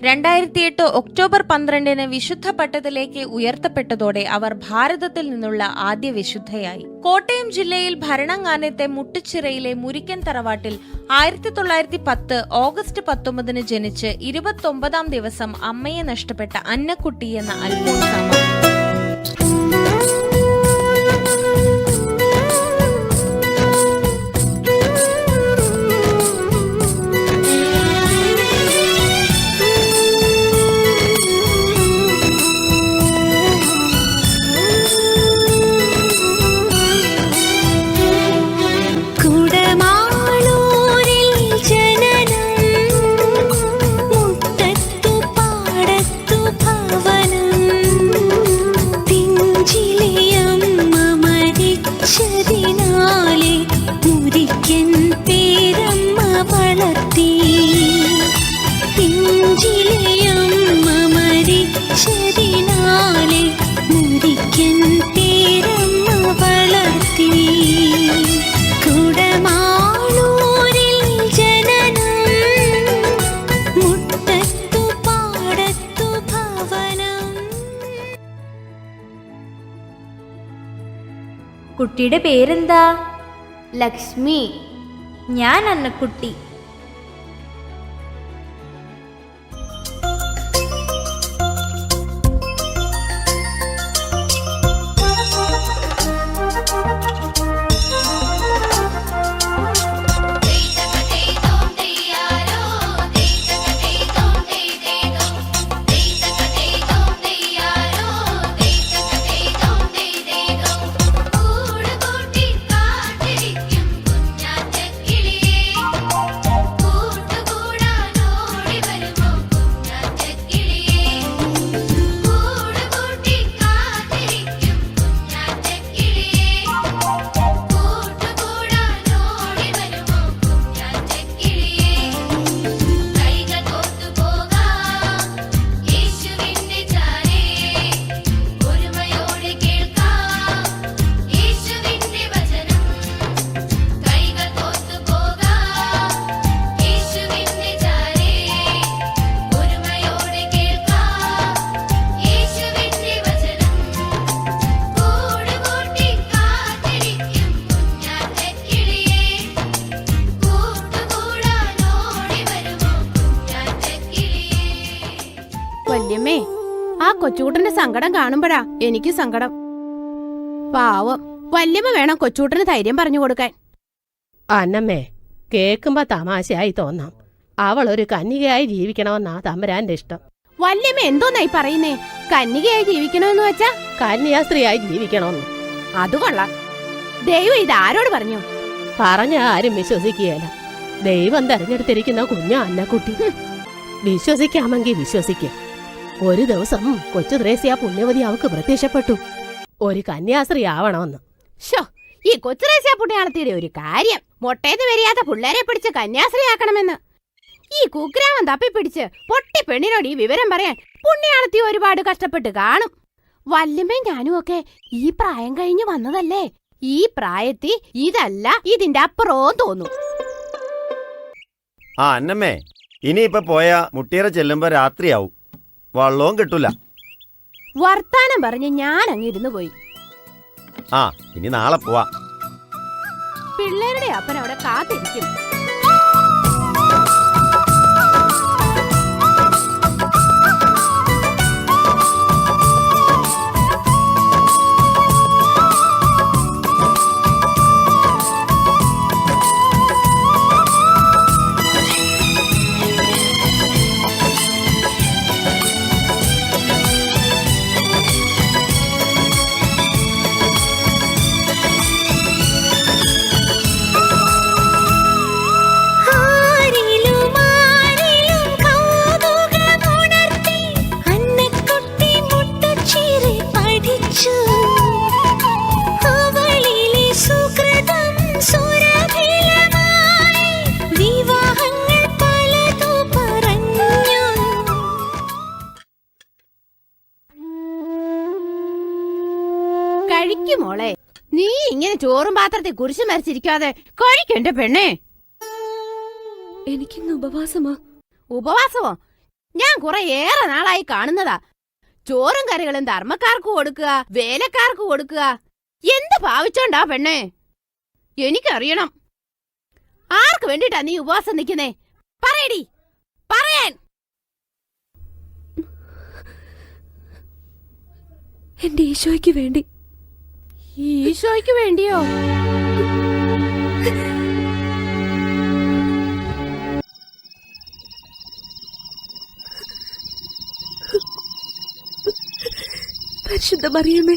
2008 October 12 വിശുദ്ധ പട്ടത്തിലേക്ക് ഉയർത്തപ്പെട്ടതോടെ അവർ ഭാരതത്തിൽ നിന്നുള്ള ആദ്യ വിശുദ്ധയായി. കോട്ടയം ജില്ലയിൽ ഭരണങ്ങാനത്തെ മുട്ടുച്ചിറയിലെ മുരിക്കൻ തറവാട്ടിൽ 1910 ഓഗസ്റ്റ് 19 ജനിച്ച് 29-ാം ദിവസം അമ്മയെ നഷ്ടപ്പെട്ട അന്നക്കുട്ടി എന്ന അൽഫോൻസാമ്മ കുട്ടിയുടെ പേരെന്താ? ലക്ഷ്മി. ഞാൻ അന്നക്കുട്ടി. വല്യമ്മേ, ആ കൊച്ചൂട്ടന്റെ സങ്കടം കാണുമ്പോഴാ എനിക്ക് സങ്കടം. പാവം, വല്യമ്മ വേണം കൊച്ചൂട്ടന് ധൈര്യം പറഞ്ഞു കൊടുക്കാൻ. അന്നമ്മേ, കേൾക്കുമ്പോ തമാശയായി തോന്നാം. അവളൊരു കന്യകയായി ജീവിക്കണമെന്നാ തമ്പുരാന്റെ ഇഷ്ടം. വല്യമ്മ എന്തോന്നായി പറയുന്നേ? കന്യകയായി ജീവിക്കണമെന്ന് വെച്ചാ കന്യാസ്ത്രീയായി ജീവിക്കണമെന്ന്. അത് കൊള്ളാം. ദൈവം ഇത് ആരോട് പറഞ്ഞു? പറഞ്ഞ ആരും വിശ്വസിക്കുകയല്ല. ദൈവം തെരഞ്ഞെടുത്തിരിക്കുന്ന കുഞ്ഞാ അന്നക്കുട്ടി. വിശ്വസിക്കാമെങ്കിൽ വിശ്വസിക്കാം. ഒരു ദിവസം കൊച്ചു ത്രേസ്യ പുണ്യവതി അവക്ക് പ്രത്യക്ഷപ്പെട്ടു, ഒരു കന്യാസ്ത്രീ ആവണമെന്ന്. ഷോ, ഈ കൊച്ചുറേസ്യ പുണ്യാളത്തിയുടെ ഒരു കാര്യം, മൊട്ടേന്ന് വരിയാത്ത പിള്ളേരെ പിടിച്ച് കന്യാസ്ത്രീയാക്കണമെന്ന്. ഈ കുഗ്രാമം തപ്പിപ്പിടിച്ച് പൊട്ടി പെണ്ണിനോട് ഈ വിവരം പറയാൻ പുണ്യാളത്തി ഒരുപാട് കഷ്ടപ്പെട്ട് കാണും. വല്യമ്മയും ഞാനും ഒക്കെ ഈ പ്രായം കഴിഞ്ഞ് വന്നതല്ലേ. ഈ പ്രായത്തിൽ ഇതല്ല ഇതിന്റെ അപ്പുറവും തോന്നും. ആ അന്നമ്മേ, ഇനിയിപ്പൊ പോയാ മുട്ടിയറ ചെല്ലുമ്പോ രാത്രിയാവും, വള്ളവും കിട്ടൂല. വർത്താനം പറഞ്ഞ് ഞാൻ അങ്ങിരുന്നു പോയി. ആ, ഇനി നാളെ പോവാ. പിള്ളേരുടെ അപ്പൻ അവിടെ കാത്തിരിക്കും. കഴിക്കുമോളെ, നീ ഇങ്ങനെ ചോറും പാത്രത്തിൽ കുരിശു മരിച്ചിരിക്കാതെ കഴിക്കണ്ട പെണ്ണേ. എനിക്കിന്ന് ഉപവാസമാ. ഉപവാസമോ? ഞാൻ ഏറെ നാളായി കാണുന്നതാ. ചോറും കറികളും ധർമ്മക്കാർക്ക് കൊടുക്കുക, വേലക്കാർക്ക് കൊടുക്കുക. എന്ത് ഭാവിച്ചോണ്ടാ പെണ്ണേ? എനിക്കറിയണം. ആർക്ക് വേണ്ടിട്ടാ നീ ഉപവാസം നിൽക്കുന്നേ? പറയടി, പറയാൻ. എന്റെ ഈശോയ്ക്ക് വേണ്ടി. ഈശോയ്ക്ക് വേണ്ടിയോ? പരിശുദ്ധ മറിയമേ,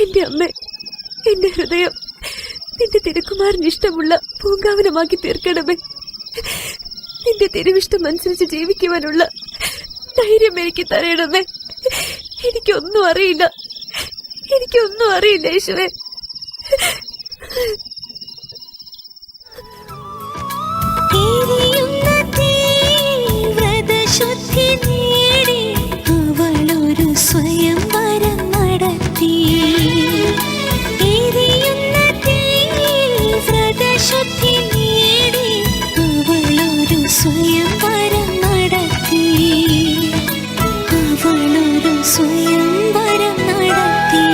എന്റെ അമ്മേ, എന്റെ ഹൃദയം നിന്റെ തിരുക്കുമാരന് ഇഷ്ടമുള്ള പൂങ്കാവനമാക്കി തീർക്കണമേ. നിന്റെ തിരുവിഷ്ടം അനുസരിച്ച് ജീവിക്കുവാനുള്ള ധൈര്യം എനിക്ക് തരണമേ. എനിക്കൊന്നും അറിയില്ല യേശുവേ. സ്വയം വരം നടത്തി വ്രതശുദ്ധി നേടി അവളൊരു സ്വയം വരം നടത്തി അവളൊരു സ്വയം വരം നടത്തി.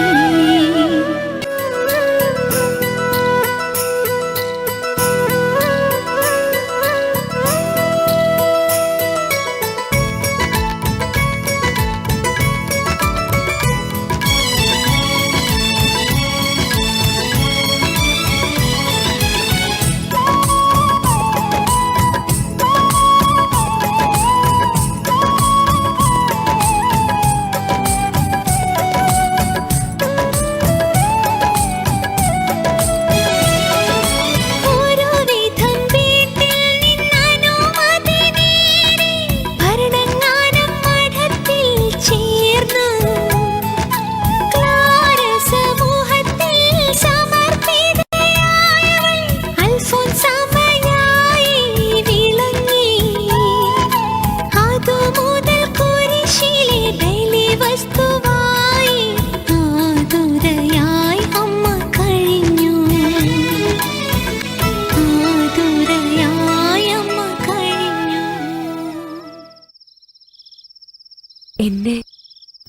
എന്നെ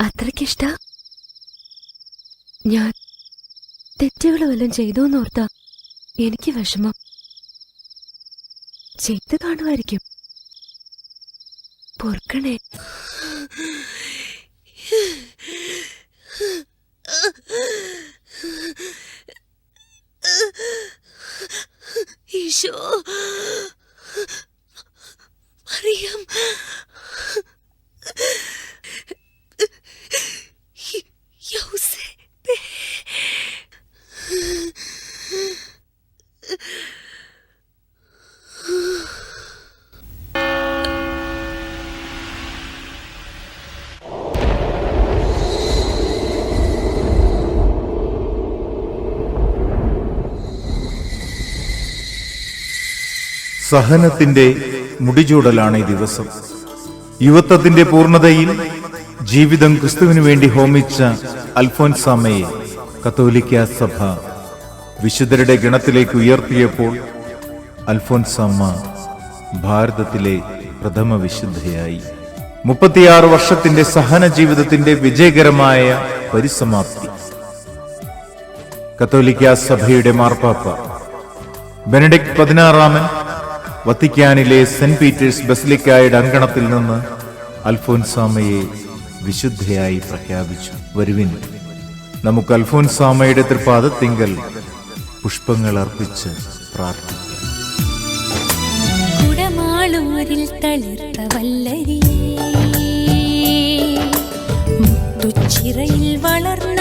അത്രയ്ക്കിഷ്ട? ഞാൻ തെറ്റുകൾ വല്ലതും ചെയ്തോന്നോർത്താ എനിക്ക് വിഷമം. ചെയ്ത് കാണുമായിരിക്കും. പൊറുക്കണേ. ഈശോ, മറിയം, യൗസേപ്പേ, സഹനത്തിന്റെ മുടിചൂടലാണ് ഈ ദിവസം. യുവത്വത്തിന്റെ പൂർണ്ണതയിൽ ജീവിതം ക്രിസ്തുവിനു വേണ്ടി ഹോമിച്ച അൽഫോൻസാമയെ കത്തോലിക്ക സഭ വിശുദ്ധരുടെ ഗണത്തിലേക്ക് ഉയർത്തിയപ്പോൾ അൽഫോൻസാമ്മ ഭാരതത്തിലെ പ്രഥമ വിശുദ്ധയായി. 36 വർഷത്തിന്റെ സഹന ജീവിതത്തിന്റെ വിജയകരമായ പരിസമാപ്തി. കത്തോലിക്ക സഭയുടെ മാർപ്പാപ്പ ബെനഡിക്ട് 16 വത്തിക്കാനിലെ സെന്റ് പീറ്റേഴ്സ് ബസിലിക്കായുടെ അങ്കണത്തിൽ നിന്ന് അൽഫോൻസാമയെ വിശുദ്ധയായി പ്രഖ്യാപിച്ചു. വരുവിൻ, നമുക്ക് അൽഫോൻസാമയുടെ തൃപാദത്തിങ്കൽ പുഷ്പങ്ങൾ അർപ്പിച്ച് പ്രാർത്ഥിക്കാം. കുടമാളൂരിൽ തളിർത്ത വല്ലരിയേ, മുത്തുച്ചിറയിൽ വളർന്ന